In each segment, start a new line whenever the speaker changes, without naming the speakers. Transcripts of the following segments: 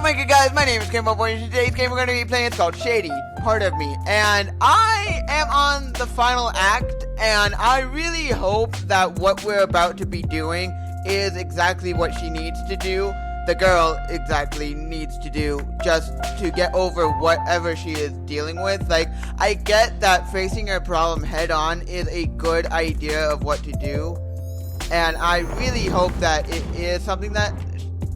my good guys, my name is GamerBoy, and today's game we're going to be playing, it's called Shady, Part of Me, and I am on the final act, and I really hope that what we're about to be doing is exactly what she needs to do, the girl exactly needs to do, just to get over whatever she is dealing with. Like, I get that facing her problem head on is a good idea of what to do, and I really hope that it is something that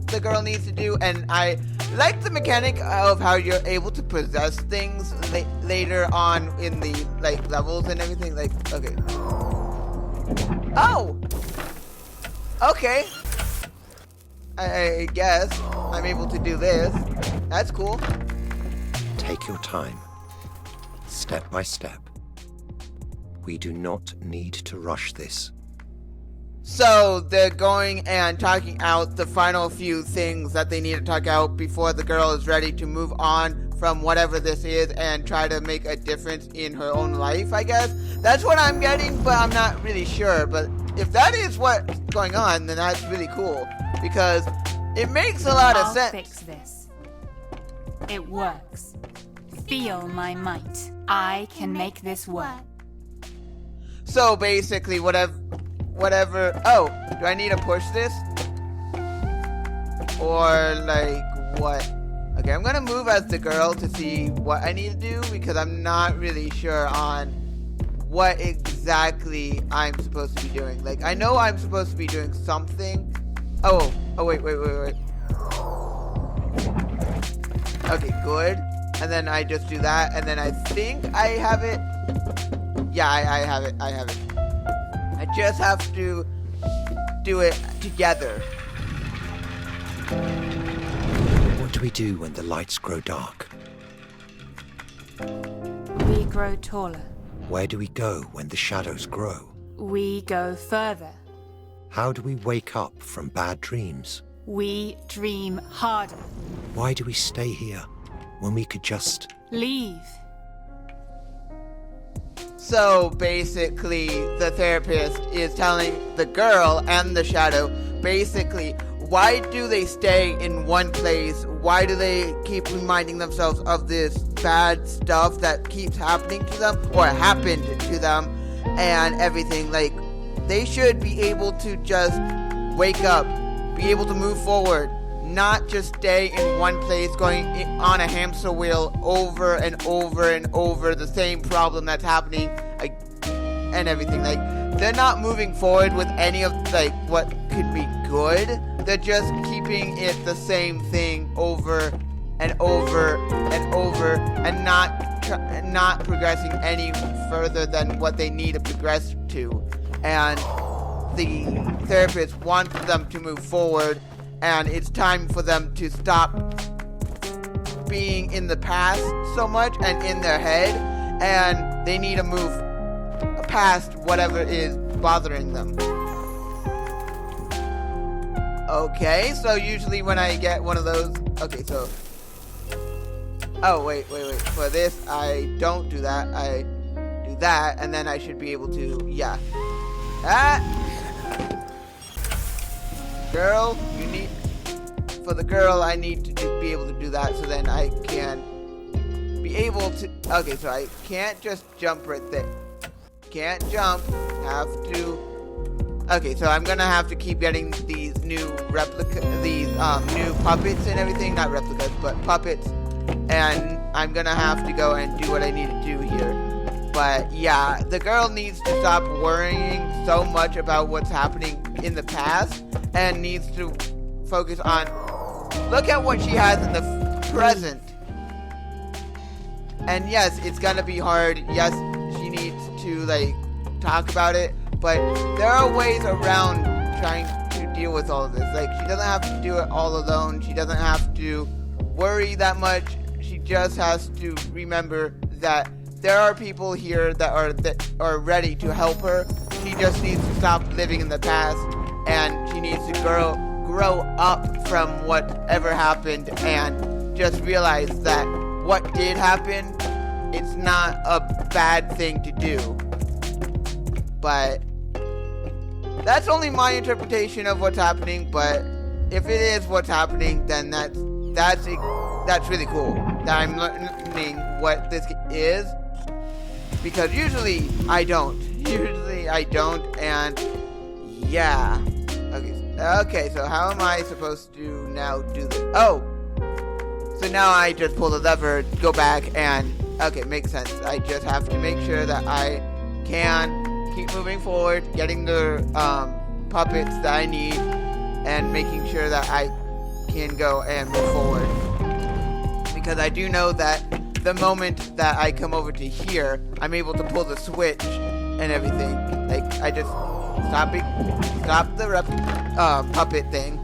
the girl needs to do, and I like the mechanic of how you're able to possess things later on in the levels and everything. Like, okay. Oh! Okay. I guess I'm able to do this. That's cool.
Take your time, step by step. We do not need to rush this.
So they're going and talking out the final few things that they need to talk out before the girl is ready to move on from whatever this is and try to make a difference in her own life, I guess. That's what I'm getting, but I'm not really sure. But if that is what's going on, then that's really cool, because it makes a lot of sense.
I'll fix this. It works. Feel my might. I can make this work.
So basically, whatever. Oh, do I need to push this? Or like what? Okay, I'm gonna move as the girl to see what I need to do, because I'm not really sure on what exactly I'm supposed to be doing. Like, I know I'm supposed to be doing something. Oh wait. Okay, good. And then I just do that, and then I think I have it. Yeah, I have it. I just have to do it together.
What do we do when the lights grow dark?
We grow taller.
Where do we go when the shadows grow?
We go further.
How do we wake up from bad dreams?
We dream harder.
Why do we stay here when we could just
leave?
So basically, the therapist is telling the girl and the shadow, basically, why do they stay in one place? Why do they keep reminding themselves of this bad stuff that keeps happening to them, or happened to them, and everything? Like, they should be able to just wake up, be able to move forward, not just stay in one place going on a hamster wheel over and over and over the same problem that's happening and everything. Like, they're not moving forward with any of what could be good. They're just keeping it the same thing over and over and over, and not progressing any further than what they need to progress to. And the therapist wants them to move forward, and it's time for them to stop being in the past so much and in their head, and they need to move past whatever is bothering them. Okay, so usually when I get one of those, okay, so, oh, wait, for this, I don't do that, I do that, and then I should be able to, yeah. Girl, for the girl, I need to be able to do that, so then I can be able to, okay, so I can't just jump right there. Can't jump, have to, okay, so I'm gonna have to keep getting these new new puppets and everything, not replicas, but puppets, and I'm gonna have to go and do what I need to do here. But yeah, the girl needs to stop worrying so much about what's happening in the past, and needs to focus on, look at what she has in the present. And yes, it's gonna be hard. Yes, she needs to talk about it, but there are ways around trying to deal with all of this. Like, she doesn't have to do it all alone. She doesn't have to worry that much. She just has to remember that there are people here that are ready to help her. She just needs to stop living in the past, and she needs to grow up from whatever happened, and just realize that what did happen, it's not a bad thing to do. But that's only my interpretation of what's happening, but if it is what's happening, then that's that's really cool that I'm learning what this is, because usually I don't. And yeah. Okay, so how am I supposed to now do this? Oh! So now I just pull the lever, go back, and... Okay, makes sense. I just have to make sure that I can keep moving forward, getting the puppets that I need, and making sure that I can go and move forward. Because I do know that the moment that I come over to here, I'm able to pull the switch and everything. Like, I just stop the puppet thing,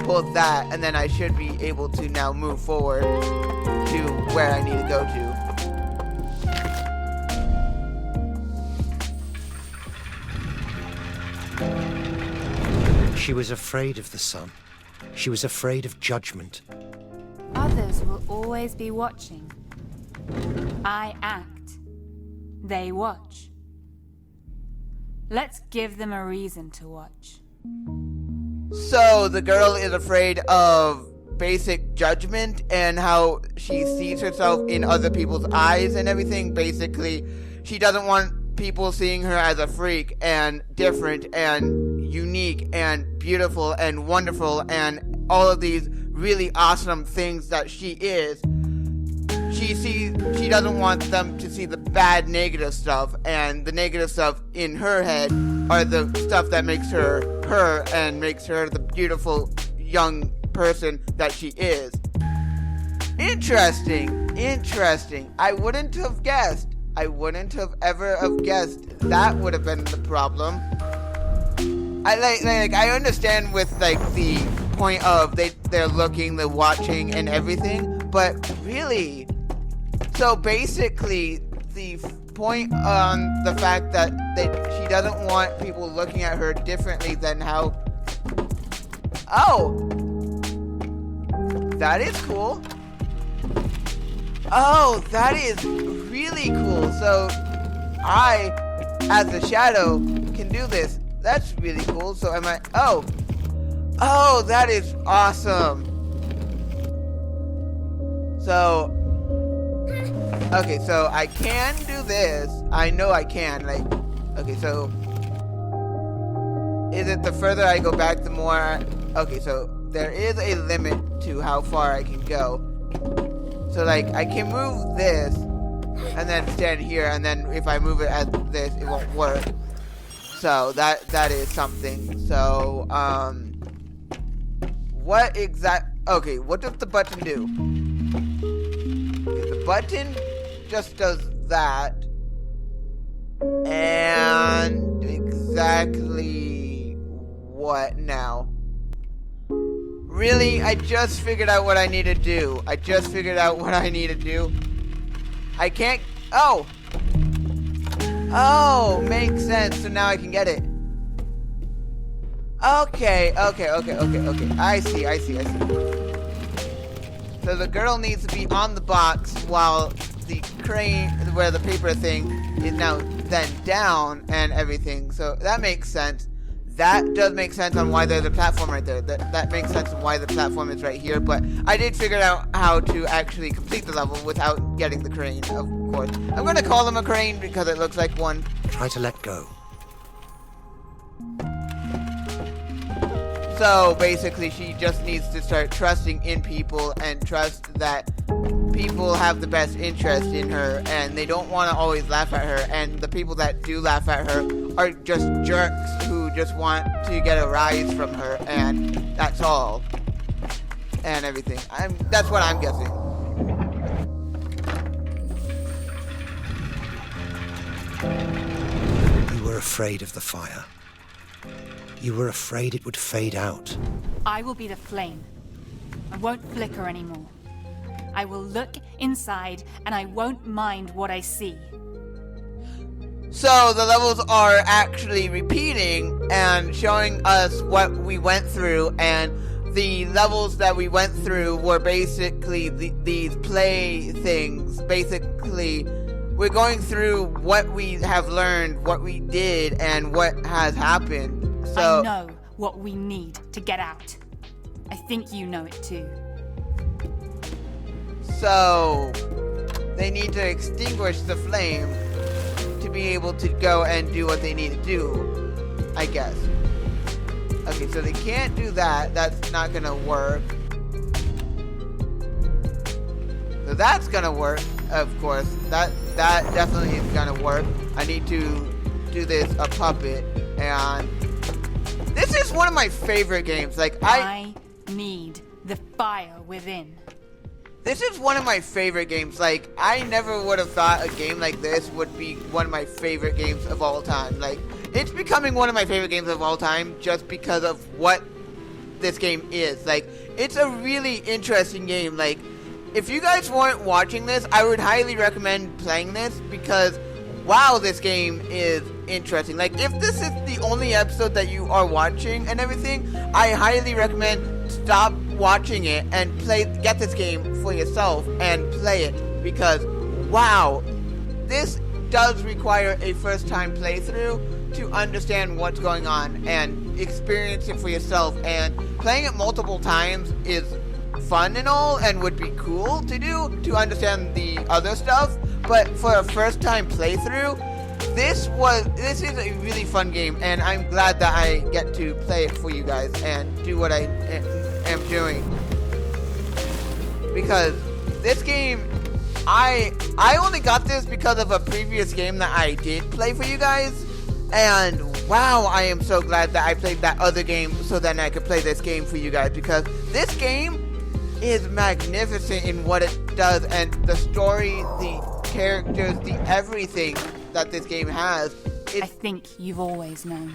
pull that, and then I should be able to now move forward to where I need to go to.
She was afraid of the sun. She was afraid of judgment.
Others will always be watching. I act. They watch. Let's give them a reason to watch.
So the girl is afraid of basic judgment and how she sees herself in other people's eyes and everything. Basically, she doesn't want people seeing her as a freak and different and unique and beautiful and wonderful and all of these really awesome things that she is. She doesn't want them to see the bad negative stuff, and the negative stuff in her head are the stuff that makes her her and makes her the beautiful young person that she is. Interesting. I wouldn't have guessed. I wouldn't have ever have guessed that would have been the problem. I understand with like the point of they're looking, they're watching and everything, but really, so basically the point on the fact that she doesn't want people looking at her differently than how. Oh, that is cool. Oh, that is really cool. So I, as a shadow, can do this. That's really cool. So am I? Oh, that is awesome. So, okay, so I can do this. I know I can. Like, okay, so is it the further I go back, the more? Okay, so there is a limit to how far I can go. So like I can move this and then stand here, and then if I move it as this, it won't work. So that is something. So what okay, what does the button do? Okay, the button just does that. And exactly what now? Really? I just figured out what I need to do. I can't... Oh! Oh, makes sense. So now I can get it. Okay. I see. So the girl needs to be on the box while the crane, where the paper thing is now then down and everything. So that makes sense. That does make sense on why there's a platform right there. That makes sense on why the platform is right here. But I did figure out how to actually complete the level without getting the crane, of course. I'm going to call him a crane because it looks like one.
Try to let go.
So basically she just needs to start trusting in people and trust that people have the best interest in her and they don't want to always laugh at her, and the people that do laugh at her are just jerks who just want to get a rise from her, and that's all. And everything. That's what I'm guessing.
You were afraid of the fire. You were afraid it would fade out.
I will be the flame. I won't flicker anymore. I will look inside and I won't mind what I see.
So the levels are actually repeating and showing us what we went through, and the levels that we went through were basically these play things. Basically, we're going through what we have learned, what we did, and what has happened. So
I know what we need to get out. I think you know it too.
So they need to extinguish the flame to be able to go and do what they need to do, I guess. Okay, so they can't do that. That's not gonna work. So that's gonna work, of course. That definitely is gonna work. I need to do this a puppet, and this is one of my favorite games. Like
I need the fire within.
This is one of my favorite games. Like, I never would have thought a game like this would be one of my favorite games of all time. Like, it's becoming one of my favorite games of all time just because of what this game is. Like, it's a really interesting game. Like, if you guys weren't watching this, I would highly recommend playing this because, wow, this game is interesting. Like, if this is the only episode that you are watching and everything, I highly recommend stop watching it and get this game for yourself and play it because, wow, this does require a first-time playthrough to understand what's going on and experience it for yourself. And playing it multiple times is fun and all and would be cool to do to understand the other stuff, but for a first-time playthrough, this is a really fun game, and I'm glad that I get to play it for you guys and do what I am doing. Because this game, I only got this because of a previous game that I did play for you guys, and wow, I am so glad that I played that other game so then I could play this game for you guys, because this game is magnificent in what it does, and the story, the characters, the everything that this game has.
I think you've always known.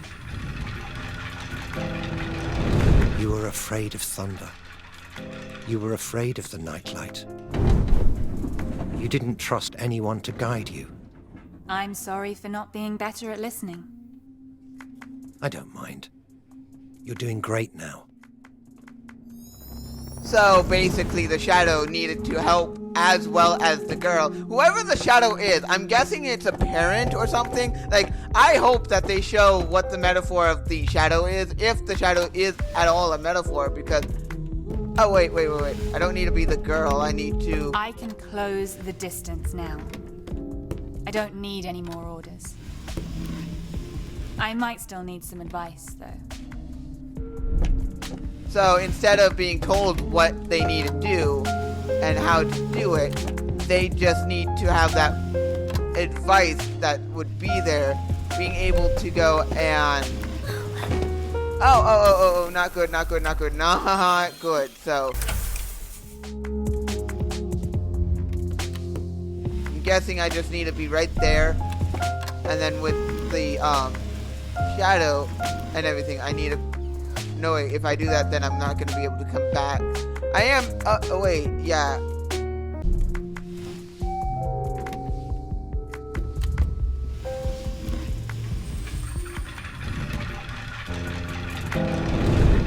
You were afraid of thunder. You were afraid of the nightlight. You didn't trust anyone to guide you.
I'm sorry for not being better at listening.
I don't mind. You're doing great now.
So basically the shadow needed to help as well as the girl. Whoever the shadow is, I'm guessing it's a parent or something. Like, I hope that they show what the metaphor of the shadow is, if the shadow is at all a metaphor, because... Oh, wait. I don't need to be the girl. I need to...
I can close the distance now. I don't need any more orders. I might still need some advice, though.
So instead of being told what they need to do and how to do it, they just need to have that advice that would be there, being able to go and... Oh, not good. Not good. So... I'm guessing I just need to be right there. And then with the, shadow and everything, I need to... No, wait, if I do that, then I'm not going to be able to come back. I am... oh, wait, yeah.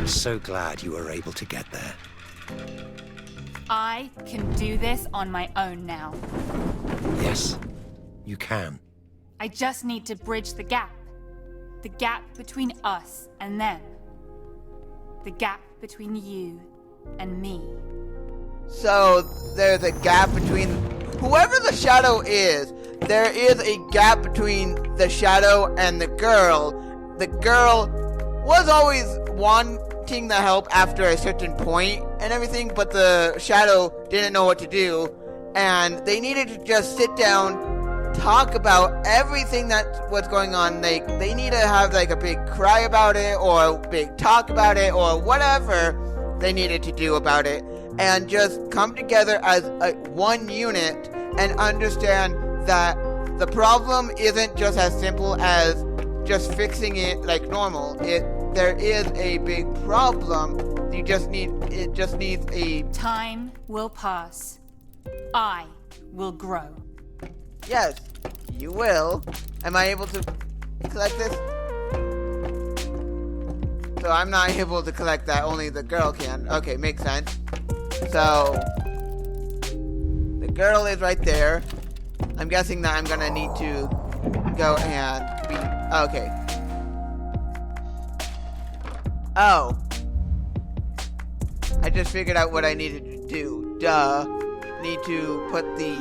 So glad you were able to get there.
I can do this on my own now.
Yes, you can.
I just need to bridge the gap. The gap between us and them. The gap between you and me.
So, there's a gap between... Whoever the shadow is, there is a gap between the shadow and the girl. The girl was always wanting the help after a certain point and everything, but the shadow didn't know what to do, and they needed to just sit down, talk about everything that was going on. Like, they need to have like a big cry about it, or a big talk about it, or whatever they needed to do about it, and just come together as one unit and understand that the problem isn't just as simple as just fixing it like normal. There is a big problem. It just needs a...
Time will pass. I will grow.
Yes, you will. Am I able to collect this? So I'm not able to collect that, only the girl can. Okay, makes sense. So, the girl is right there. I'm guessing that I'm gonna need to go and be... Okay. Oh. I just figured out what I needed to do. Duh. need to put the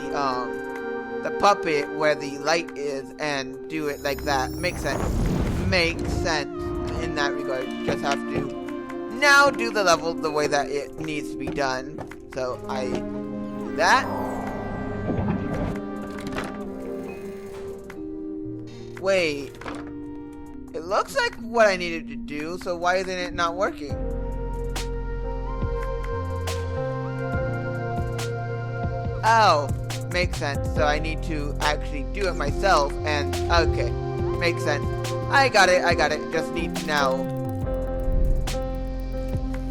puppet where the light is and do it like that. Makes sense. Makes sense in that regard. Just have to now do the level the way that it needs to be done. So I do that. Wait. It looks like what I needed to do, so why isn't it not working? Oh, makes sense. So I need to actually do it myself, and okay, makes sense. I got it. Just need to now.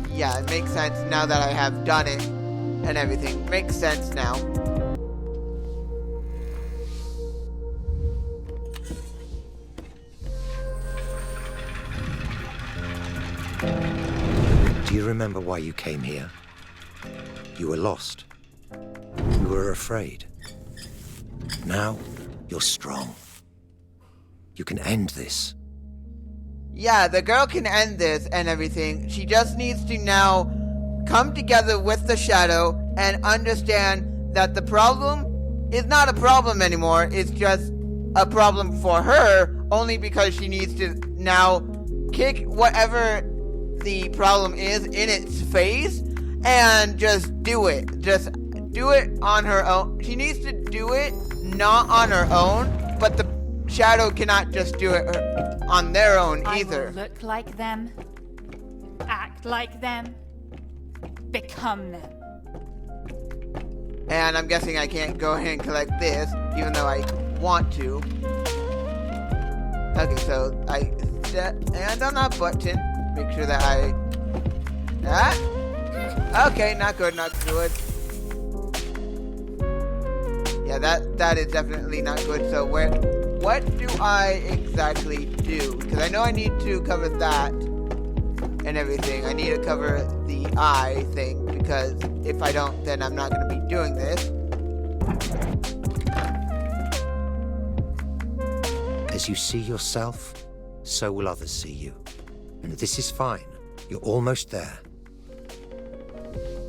Yeah, it makes sense now that I have done it and everything. Makes sense now.
Do you remember why you came here? You were lost. You were afraid. Now, you're strong. You can end this.
Yeah, the girl can end this and everything. She just needs to now come together with the shadow and understand that the problem is not a problem anymore. It's just a problem for her, only because she needs to now kick whatever the problem is in its face and just do it. Just do it on her own. She needs to do it not on her own, but the shadow cannot just do it on their own either.
I will look like them, act like them, become them.
And I'm guessing I can't go ahead and collect this, even though I want to. Okay, so I set and on that button. Make sure that I... That? Okay, not good, not good. Yeah, that is definitely not good. So what do I exactly do? Because I know I need to cover that and everything. I need to cover the eye thing, because if I don't, then I'm not going to be doing this.
As you see yourself, so will others see you. And this is fine. You're almost there.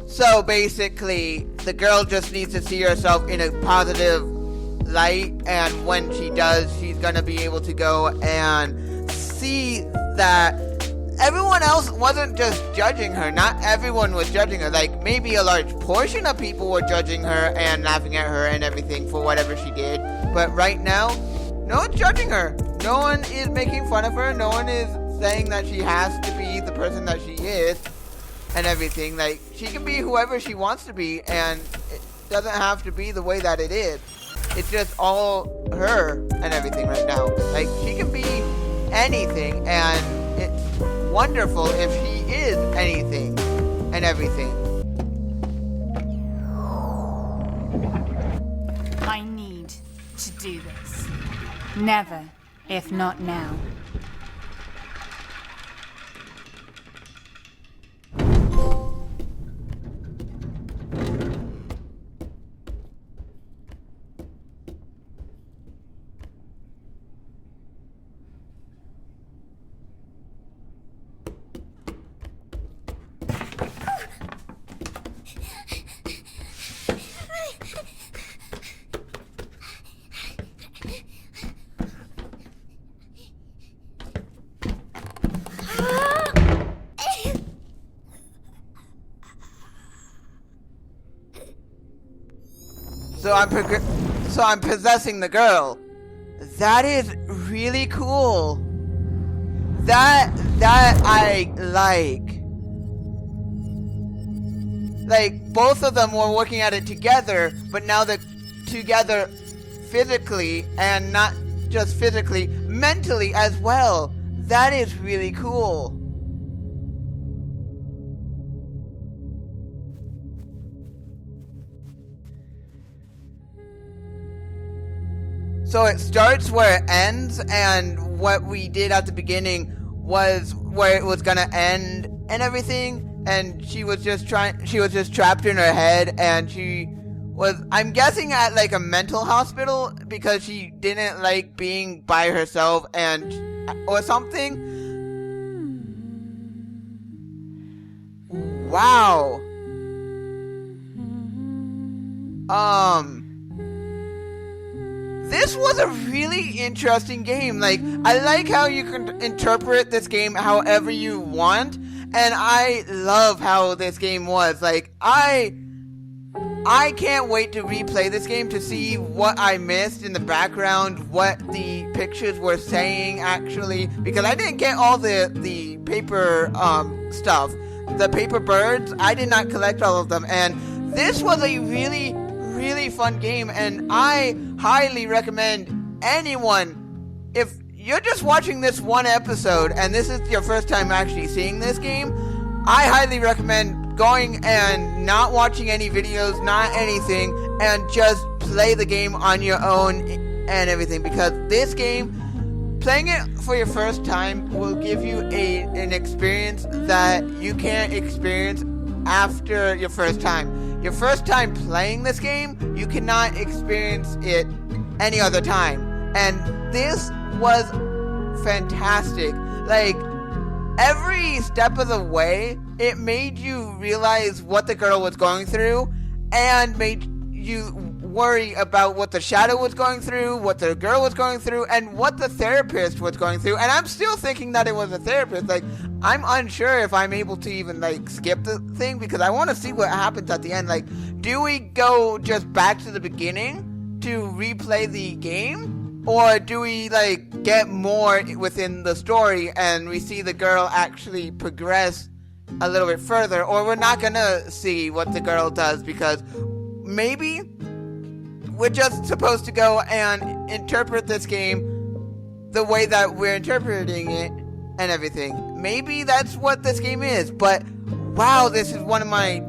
So basically, the girl just needs to see herself in a positive light, and when she does, she's gonna be able to go and see that everyone else wasn't just judging her. Not everyone was judging her. Like, maybe a large portion of people were judging her and laughing at her and everything for whatever she did. But right now, no one's judging her. No one is making fun of her. No one is saying that she has to be the person that she is and everything. Like, she can be whoever she wants to be, and it doesn't have to be the way that it is. It's just all her and everything right now. Like, she can be anything, and it's wonderful if she is anything and everything.
I need to do this. Never, if not now.
So I'm possessing the girl. That is really cool. That I like. Like, both of them were working at it together, but now they're together physically, and not just physically, mentally as well. That is really cool. So it starts where it ends, and what we did at the beginning was where it was gonna end and everything, and she was just trapped in her head, and she was, I'm guessing, at like a mental hospital because she didn't like being by herself or something. Wow. This was a really interesting game. Like, I like how you can interpret this game however you want, and I love how this game was. Like, I can't wait to replay this game to see what I missed in the background, what the pictures were saying actually, because I didn't get all the paper stuff. The paper birds, I did not collect all of them, and this was a really, really fun game, and I highly recommend anyone, if you're just watching this one episode and this is your first time actually seeing this game, I highly recommend going and not watching any videos, not anything, and just play the game on your own and everything, because this game, playing it for your first time will give you an experience that you can't experience after your first time. Your first time playing this game, you cannot experience it any other time. And this was fantastic. Like, every step of the way, it made you realize what the girl was going through, and made you worry about what the shadow was going through, what the girl was going through, and what the therapist was going through. And I'm still thinking that it was a therapist. Like, I'm unsure if I'm able to even, like, skip the thing, because I want to see what happens at the end. Like, do we go just back to the beginning to replay the game? Or do we, like, get more within the story and we see the girl actually progress a little bit further? Or we're not gonna see what the girl does, because maybe we're just supposed to go and interpret this game the way that we're interpreting it and everything. Maybe that's what this game is, but wow, this is one of my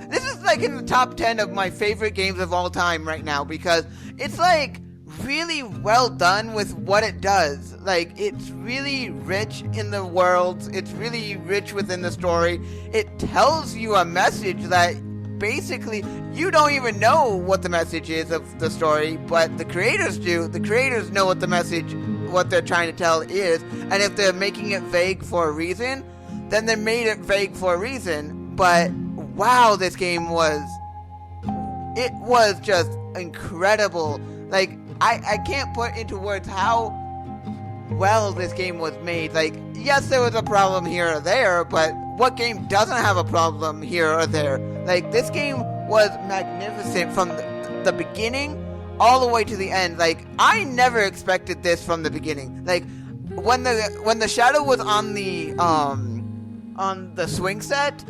this is like in the top 10 of my favorite games of all time right now, because it's like really well done with what it does. Like, it's really rich in the worlds, it's really rich within the story. It tells you a message that basically you don't even know what the message is of the story, but the creators do. The creators know what the message, what they're trying to tell is, and if they're making it vague for a reason, then they made it vague for a reason. But wow, this game was just incredible. Like, I can't put into words how well this game was made. Like, yes, there was a problem here or there, but what game doesn't have a problem here or there? Like, this game was magnificent from the beginning all the way to the end. Like, I never expected this from the beginning. Like, when the shadow was on the swing set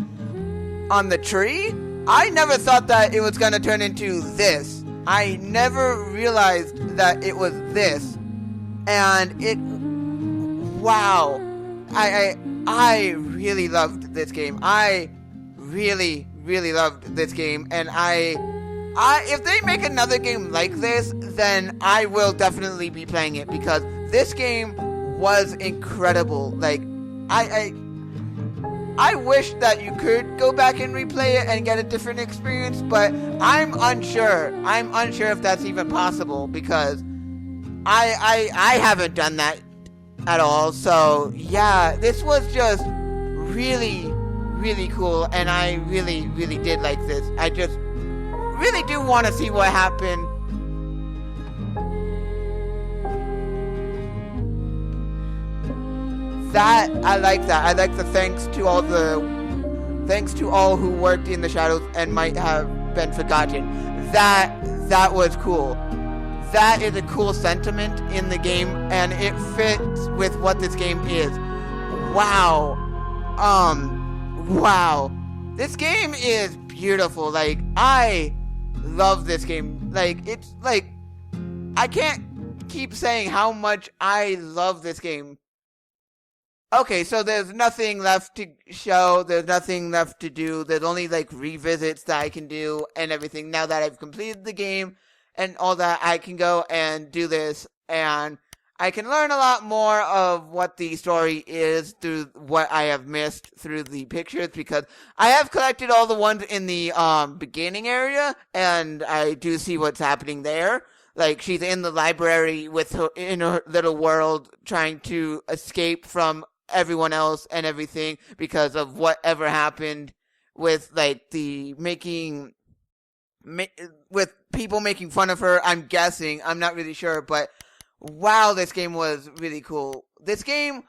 on the tree, I never thought that it was gonna turn into this. I never realized that it was this. And wow. I really loved this game. I really, really loved this game, and if they make another game like this, then I will definitely be playing it, because this game was incredible. Like, I wish that you could go back and replay it and get a different experience, but I'm unsure. I'm unsure if that's even possible, because I haven't done that at all. So yeah, this was just really, really cool, and I really, really did like this. I just really do want to see what happened. I like that. I like the thanks to all who worked in the shadows and might have been forgotten. That was cool. That is a cool sentiment in the game, and it fits with what this game is. Wow. Wow. This game is beautiful. Like, I love this game. Like, it's like, I can't keep saying how much I love this game. Okay, so there's nothing left to show, there's nothing left to do, there's only, like, revisits that I can do and everything. Now that I've completed the game and all that, I can go and do this, and I can learn a lot more of what the story is through what I have missed through the pictures, because I have collected all the ones in the beginning area, and I do see what's happening there. Like, she's in the library in her little world, trying to escape from everyone else and everything because of whatever happened with, like, the making with people making fun of her. I'm guessing. I'm not really sure, but wow, this game was really cool. This game,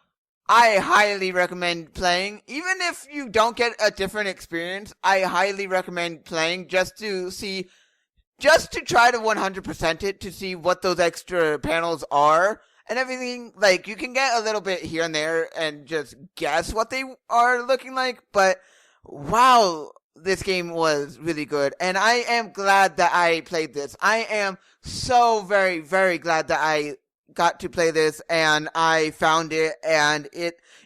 I highly recommend playing. Even if you don't get a different experience, I highly recommend playing just to try to 100% it, to see what those extra panels are and everything. Like, you can get a little bit here and there and just guess what they are looking like, but wow, this game was really good, and I am glad that I played this. I am so very, very glad that I got to play this, and I found it, and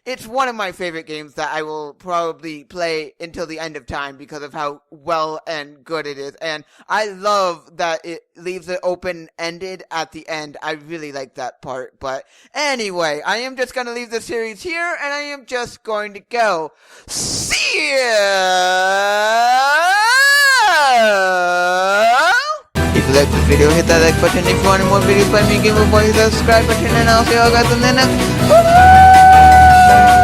it's one of my favorite games that I will probably play until the end of time because of how well and good it is. And I love that it leaves it open-ended at the end. I really like that part. But anyway, I am just going to leave the series here, and I am just going to go. See ya! If you like this video, hit that like button. If you want more videos by me, GamerBoy, hit that subscribe button, and I'll see you all guys in the next video.